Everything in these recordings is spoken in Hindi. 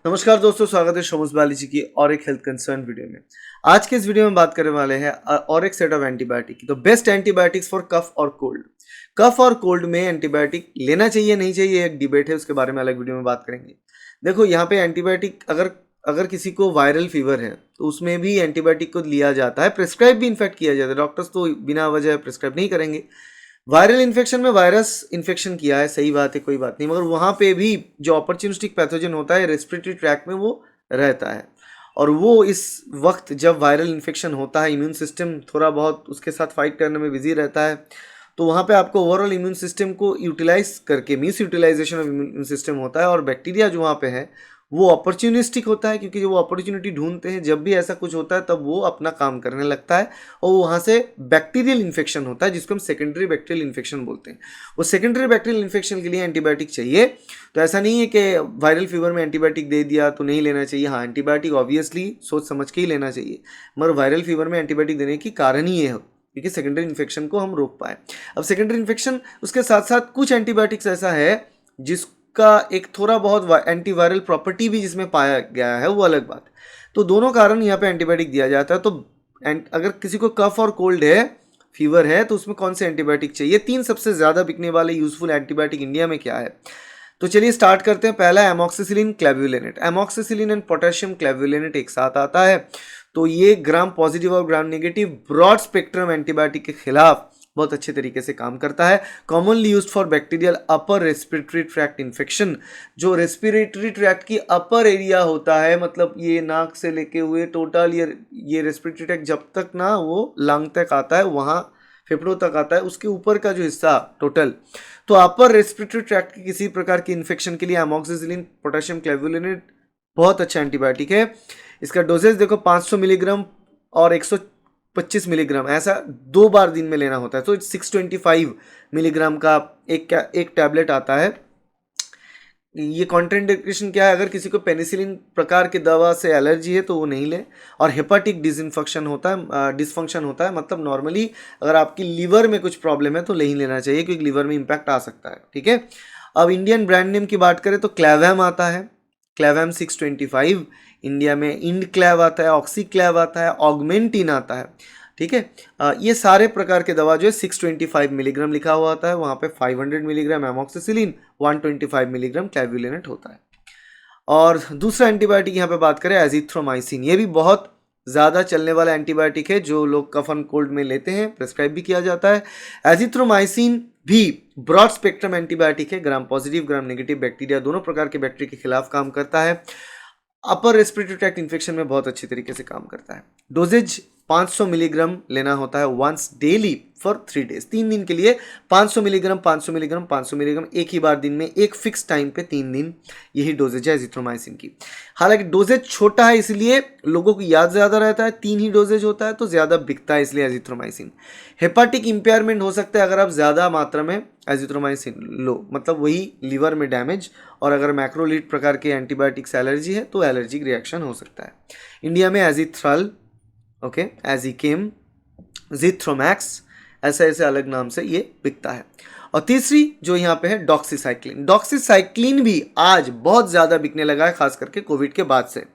नमस्कार दोस्तों, स्वागत है शोमस बालाजी की और एक हेल्थ कंसर्न वीडियो में। आज के इस वीडियो में बात करने वाले हैं और एक सेट ऑफ एंटीबायोटिक की। तो बेस्ट एंटीबायोटिक्स फॉर कफ और कोल्ड। कफ और कोल्ड में एंटीबायोटिक लेना चाहिए नहीं चाहिए एक डिबेट है, उसके बारे में अलग वीडियो में बात करेंगे। देखो यहाँ पे एंटीबायोटिक अगर किसी को वायरल फीवर है तो उसमें भी एंटीबायोटिक को लिया जाता है, प्रिस्क्राइब भी इनफैक्ट किया जाता है। डॉक्टर्स तो बिना वजह प्रिस्क्राइब नहीं करेंगे। वायरल इन्फेक्शन में वायरस इन्फेक्शन किया है, सही बात है, कोई बात नहीं, मगर वहाँ पे भी जो अपॉर्चुनिस्टिक पैथोजन होता है रेस्पिरेटरी ट्रैक में वो रहता है। और वो इस वक्त जब वायरल इन्फेक्शन होता है, इम्यून सिस्टम थोड़ा बहुत उसके साथ फाइट करने में बिजी रहता है, तो वहाँ पे आपको ओवरऑल इम्यून सिस्टम को यूटिलाइज करके misutilisation of immune system होता है। और बैक्टीरिया जो वहाँ पे है वो अपॉर्चुनिस्टिक होता है, क्योंकि वो अपॉर्चुनिटी ढूंढते हैं। जब भी ऐसा कुछ होता है तब वो अपना काम करने लगता है और वहाँ से बैक्टीरियल इन्फेक्शन होता है, जिसको हम सेकेंडरी बैक्टीरियल इन्फेक्शन बोलते हैं। वो सेकेंडरी बैक्टीरियल इन्फेक्शन के लिए एंटीबायोटिक चाहिए। तो ऐसा नहीं है कि वायरल फीवर में एंटीबायोटिक दे दिया तो नहीं लेना चाहिए। हाँ, एंटीबायोटिक ऑब्वियसली सोच समझ के ही लेना चाहिए, मगर वायरल फीवर में एंटीबायोटिक देने की कारण ही ये है क्योंकि सेकेंडरी इन्फेक्शन को हम रोक पाए। अब सेकेंडरी इन्फेक्शन उसके साथ साथ कुछ एंटीबायोटिक्स ऐसा है जिसका एक थोड़ा बहुत एंटीवायरल प्रॉपर्टी भी जिसमें पाया गया है, वो अलग बात है। तो दोनों कारण यहाँ पे एंटीबायोटिक दिया जाता है। तो अगर किसी को कफ और कोल्ड है, फीवर है, तो उसमें कौन से एंटीबायोटिक चाहिए? 3 सबसे ज़्यादा बिकने वाले यूजफुल एंटीबायोटिक इंडिया में क्या है? तो चलिए स्टार्ट करते हैं। पहला amoxicillin clavulanate. Amoxicillin and potassium clavulanate एक साथ आता है। तो ये ग्राम पॉजिटिव और gram negative broad spectrum antibiotic के खिलाफ बहुत अच्छे तरीके से काम करता है। Commonly used for bacterial upper respiratory tract infection. जो रेस्पिरेटरी ट्रैक्ट की अपर एरिया होता है, मतलब ये नाक से लेके हुए टोटल ये रेस्पिरेटरी ट्रैक्ट जब तक ना वो लंग तक आता है, वहाँ फेफड़ों तक आता है, उसके ऊपर का जो हिस्सा टोटल, तो अपर रेस्पिरेटरी ट्रैक्ट की किसी प्रकार की इन्फेक्शन के लिए एमॉक्सिसिलिन पोटेशियम क्लेव्युलेनेट बहुत अच्छा एंटीबायोटिक है। इसका डोजेज देखो 500 मिलीग्राम और 125 मिलीग्राम, ऐसा 2 बार दिन में लेना होता है। तो 625 मिलीग्राम का एक टैबलेट आता है। ये कॉन्ट्राइंडिकेशन क्या है? अगर किसी को पेनिसिलिन प्रकार की दवा से एलर्जी है तो वो नहीं ले। और हेपाटिक डिसफंक्शन होता है, मतलब नॉर्मली अगर आपकी लीवर में कुछ प्रॉब्लम है तो नहीं लेना चाहिए, क्योंकि लीवर में इंपैक्ट आ सकता है। ठीक है। अब इंडियन ब्रांड नेम की बात करें तो क्लेवैम आता है। क्लेवैम 625। इंडिया में इंडक्लेव आता है, ऑक्सीक्लेव आता है, ऑगमेंटिन आता है। ठीक है। ये सारे प्रकार के दवा जो है 625 मिलीग्राम लिखा हुआ आता है। वहाँ पे 500 मिलीग्राम एमॉक्सिसिलिन, 125 मिलीग्राम क्लेव्युलेनेट होता है। और दूसरा एंटीबायोटिक यहाँ पे बात करें एजिथ्रोमाइसिन। ये भी बहुत ज़्यादा चलने वाला एंटीबायोटिक है जो लोग कफ एंड कोल्ड में लेते हैं, प्रिस्क्राइब भी किया जाता है। एजिथ्रोमाइसिन भी ब्रॉड स्पेक्ट्रम एंटीबायोटिक है। Gram positive gram negative bacteria, दोनों प्रकार के बैक्टीरिया के खिलाफ काम करता है। अपर रेस्पिरेटरी ट्रैक्ट इन्फेक्शन में बहुत अच्छी तरीके से काम करता है। डोजेज 500 मिलीग्राम लेना होता है वंस डेली फॉर 3 डेज, 3 दिन के लिए 500 मिलीग्राम 500 मिलीग्राम 500 मिलीग्राम एक ही बार दिन में, एक फिक्स टाइम पे 3 दिन। यही डोजेज है एजिथ्रोमाइसिन की। हालांकि डोजेज छोटा है इसलिए लोगों को याद ज़्यादा रहता है, 3 ही डोजेज होता है तो ज़्यादा बिकता है इसलिए एजिथ्रोमाइसिन। हेपाटिक इंपेयरमेंट हो सकता है अगर आप ज़्यादा मात्रा में एजिथ्रोमाइसिन लो, मतलब वही लीवर में डैमेज। और अगर मैक्रोलीड प्रकार के एंटीबायोटिक्स एलर्जी है तो एलर्जिक रिएक्शन हो सकता है। इंडिया में एजिथ्रल, ओके, एजिकेम, जिथ्रोमैक्स, ऐसे अलग नाम से ये बिकता है। और तीसरी जो यहाँ पे है डॉक्सीसाइक्लिन। डॉक्सीसाइक्लिन भी आज बहुत ज़्यादा बिकने लगा है, खास करके कोविड के बाद से।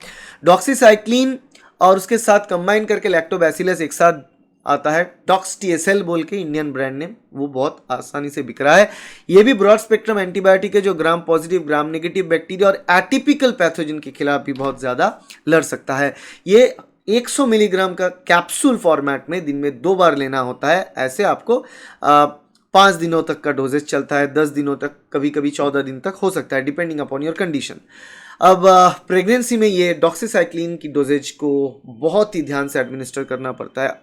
डॉक्सीसाइक्लिन और उसके साथ कंबाइन करके लैक्टोबैसिलस एक साथ आता है, डॉक्स TSL बोल के इंडियन ब्रांड नेम, वो बहुत आसानी से बिक रहा है। ये भी ब्रॉड स्पेक्ट्रम एंटीबायोटिक है जो gram positive gram negative bacteria और एटिपिकल पैथोजन के खिलाफ भी बहुत ज़्यादा लड़ सकता है। ये 100 मिलीग्राम का कैप्सूल फॉर्मेट में दिन में 2 बार लेना होता है। ऐसे आपको 5 दिनों तक का डोजेज चलता है, 10 दिनों तक, कभी कभी 14 दिन तक हो सकता है, डिपेंडिंग अपॉन योर कंडीशन। अब प्रेगनेंसी में ये डॉक्सीसाइक्लिन की डोजेज को बहुत ही ध्यान से एडमिनिस्टर करना पड़ता है।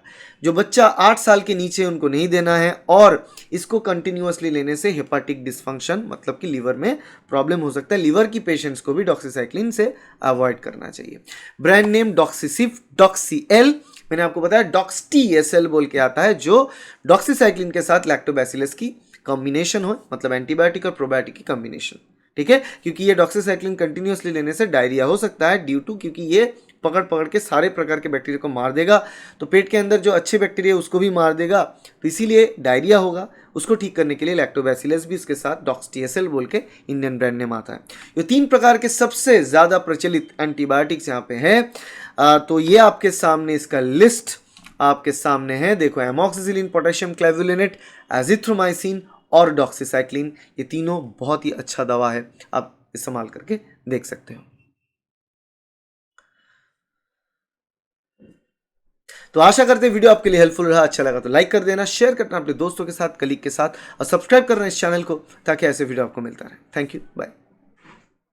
जो बच्चा 8 साल के नीचे उनको नहीं देना है, और इसको कंटिन्यूअसली लेने से हेपाटिक डिसफंक्शन, मतलब कि लीवर में प्रॉब्लम हो सकता है। लीवर की पेशेंट्स को भी डॉक्सीसाइक्लिन से अवॉइड करना चाहिए। ब्रांड नेम डॉक्सीसिफ, डॉक्सीएल, मैंने आपको बताया डॉक्स TSL बोल के आता है, जो डॉक्सीसाइक्लिन के साथ लैक्टोबैसिलस की कॉम्बिनेशन हो, मतलब एंटीबायोटिक और प्रोबायोटिक की कॉम्बिनेशन। ठीक है, क्योंकि ये डॉक्सीसाइक्लिन कंटिन्यूअसली लेने से डायरिया हो सकता है ड्यू टू, क्योंकि ये पकड़ पकड़ के सारे प्रकार के बैक्टीरिया को मार देगा। तो पेट के अंदर जो अच्छे बैक्टीरिया उसको भी मार देगा, तो इसीलिए डायरिया होगा। उसको ठीक करने के लिए लैक्टोबैसिलस भी इसके साथ डॉक्स TSL बोल के इंडियन ब्रांड नेम आता है। ये 3 प्रकार के सबसे ज़्यादा प्रचलित एंटीबायोटिक्स यहाँ पे हैं। तो ये आपके सामने इसका लिस्ट आपके सामने है, देखो एमॉक्सिसिलिन, पोटेशियम क्लेवुलिनेट, एजिथ्रोमाइसिन और डॉक्सीसाइक्लिन। ये तीनों बहुत ही अच्छा दवा है, आप इस्तेमाल करके देख सकते हो। तो आशा करते हैं वीडियो आपके लिए हेल्पफुल रहा। अच्छा लगा तो लाइक कर देना, शेयर करना अपने दोस्तों के साथ, कलीग के साथ, और सब्सक्राइब करना इस चैनल को ताकि ऐसे वीडियो आपको मिलता रहे। Thank you, bye.